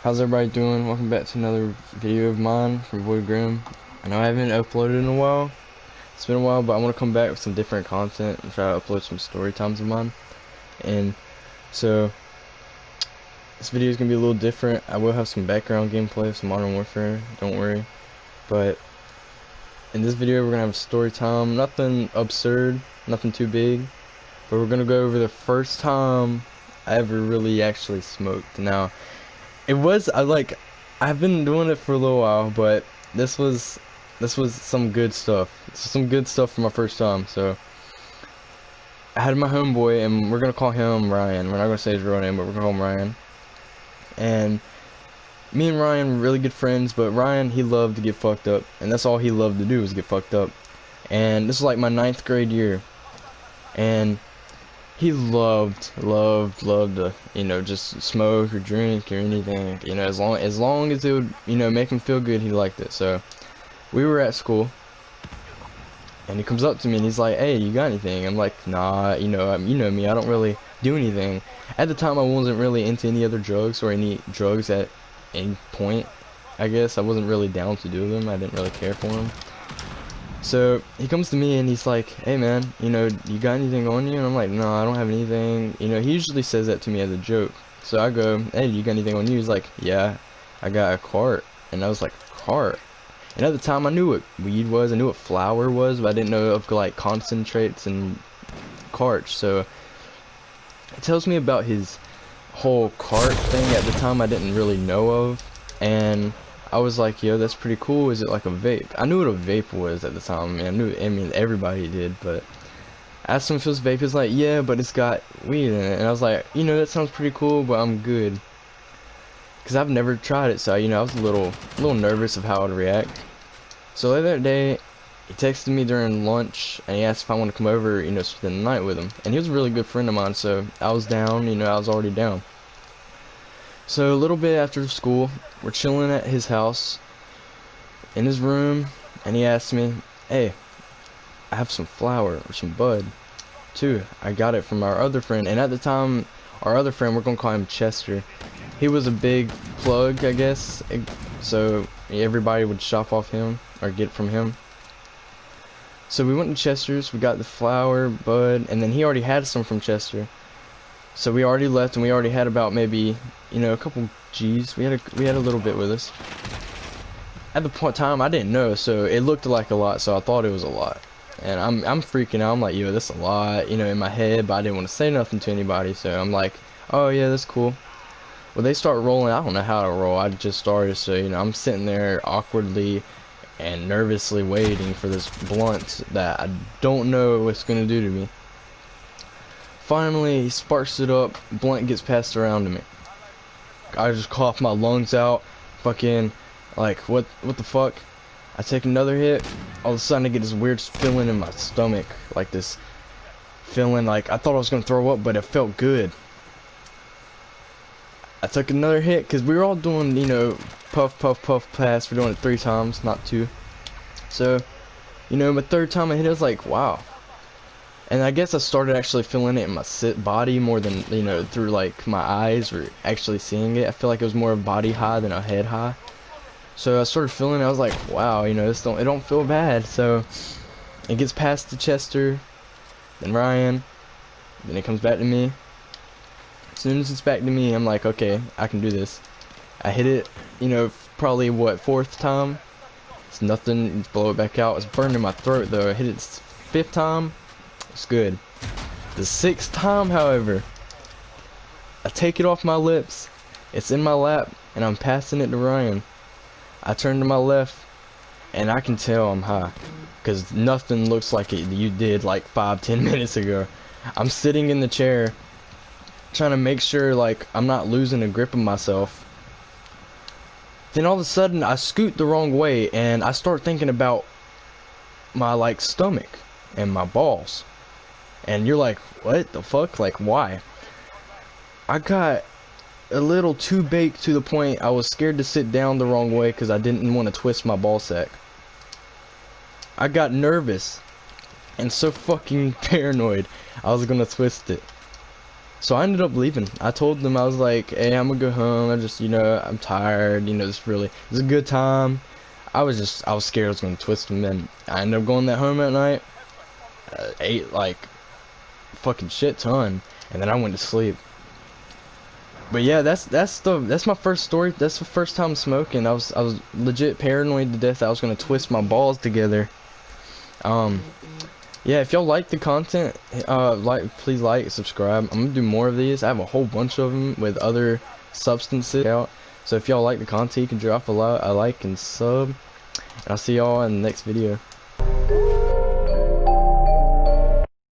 How's everybody doing? Welcome back to another video of mine from Void Grim. I know I haven't uploaded in a while. It's been a while, but I want to come back with some different content and try to upload some story times of mine. And so this video is gonna be a little different. I will have some background gameplay of some Modern Warfare. Don't worry. But in this video, we're gonna have a story time. Nothing absurd, nothing too big. But we're gonna go over the first time I ever really actually smoked. Now, I've been doing it for a little while, but this was some good stuff. Some good stuff for my first time. So I had my homeboy, and we're gonna call him Ryan. We're not gonna say his real name, but we're gonna call him Ryan. And me and Ryan were really good friends, but Ryan, he loved to get fucked up, and that's all he loved to do was get fucked up. And this was like my 9th grade year, and he loved to, just smoke or drink or anything, as long as it would, make him feel good, he liked it. So we were at school, and he comes up to me and he's like, "Hey, you got anything?" I'm like, "Nah, you know me, I don't really do anything." At the time, I wasn't really into any other drugs or any drugs at any point. I guess I wasn't really down to do them. I didn't really care for them. So he comes to me and he's like, "Hey man, you got anything on you?" And I'm like, "No, I don't have anything." He usually says that to me as a joke. So I go, "Hey, you got anything on you?" He's like, "Yeah, I got a cart." And I was like, "Cart?" And at the time I knew what weed was, I knew what flour was, but I didn't know of like concentrates and carts. So it tells me about his whole cart thing. At the time I didn't really know of, and I was like, "Yo, that's pretty cool. Is it like a vape?" I knew what a vape was at the time. I mean, everybody did, but I asked him if it was vape. He's like, "Yeah, but it's got weed in it." And I was like, "That sounds pretty cool, but I'm good." Because I've never tried it, so, I was a little nervous of how I'd react. So later that day, he texted me during lunch, and he asked if I want to come over, spend the night with him. And he was a really good friend of mine, so I was down, I was already down. So a little bit after school, we're chilling at his house, in his room, and he asked me, "Hey, I have some flour or some bud too. I got it from our other friend." And at the time, our other friend, we're gonna call him Chester, he was a big plug, I guess, so everybody would shop off him or get from him. So we went to Chester's, we got the flour, bud, and then he already had some from Chester. So we already left, and we already had about maybe, a couple G's. We had a little bit with us. At the time, I didn't know, so it looked like a lot, so I thought it was a lot. And I'm freaking out. I'm like, "Yo, that's a lot," in my head, but I didn't want to say nothing to anybody, so I'm like, "Oh yeah, that's cool." Well, they start rolling. I don't know how to roll. I just started, so I'm sitting there awkwardly and nervously waiting for this blunt that I don't know what's gonna do to me. Finally, he sparks it up. Blunt gets passed around to me. I just cough my lungs out. Fucking, like, what the fuck? I take another hit. All of a sudden, I get this weird feeling in my stomach. Like this feeling like I thought I was gonna throw up, but it felt good. I took another hit because we were all doing, puff, puff, puff, pass. We're doing it 3 times, not 2. So, my 3rd time I hit it, I was like, wow. And I guess I started actually feeling it in my body more than, through like my eyes or actually seeing it. I feel like it was more a body high than a head high. So I started feeling it. I was like, wow, it don't feel bad. So it gets past to Chester, then Ryan, then it comes back to me. As soon as it's back to me, I'm like, okay, I can do this. I hit it, probably what, 4th time. It's nothing. Blow it back out. It's burning my throat though. I hit it 5th time. It's good. The 6th time, however, I take it off my lips. It's in my lap, and I'm passing it to Ryan. I turn to my left, and I can tell I'm high, because nothing looks like it you did like 5-10 minutes ago. I'm sitting in the chair, trying to make sure like I'm not losing a grip of myself. Then all of a sudden, I scoot the wrong way, and I start thinking about my like stomach and my balls. And you're like, what the fuck? Like, why? I got a little too baked to the point I was scared to sit down the wrong way because I didn't want to twist my ball sack. I got nervous and so fucking paranoid I was gonna twist it. So I ended up leaving. I told them, I was like, hey, I'm gonna go home. I just, I'm tired. It's a good time. I was scared I was gonna twist them. And I ended up going that home at night. Ate like fucking shit ton, and then I went to sleep. But yeah, that's my first story. That's the first time smoking. I was legit paranoid to death. I was gonna twist my balls together. Um, yeah, if y'all like the content, please like, subscribe. I'm gonna do more of these. I have a whole bunch of them with other substances out. So if y'all like the content, you can drop a like and sub. And I'll see y'all in the next video.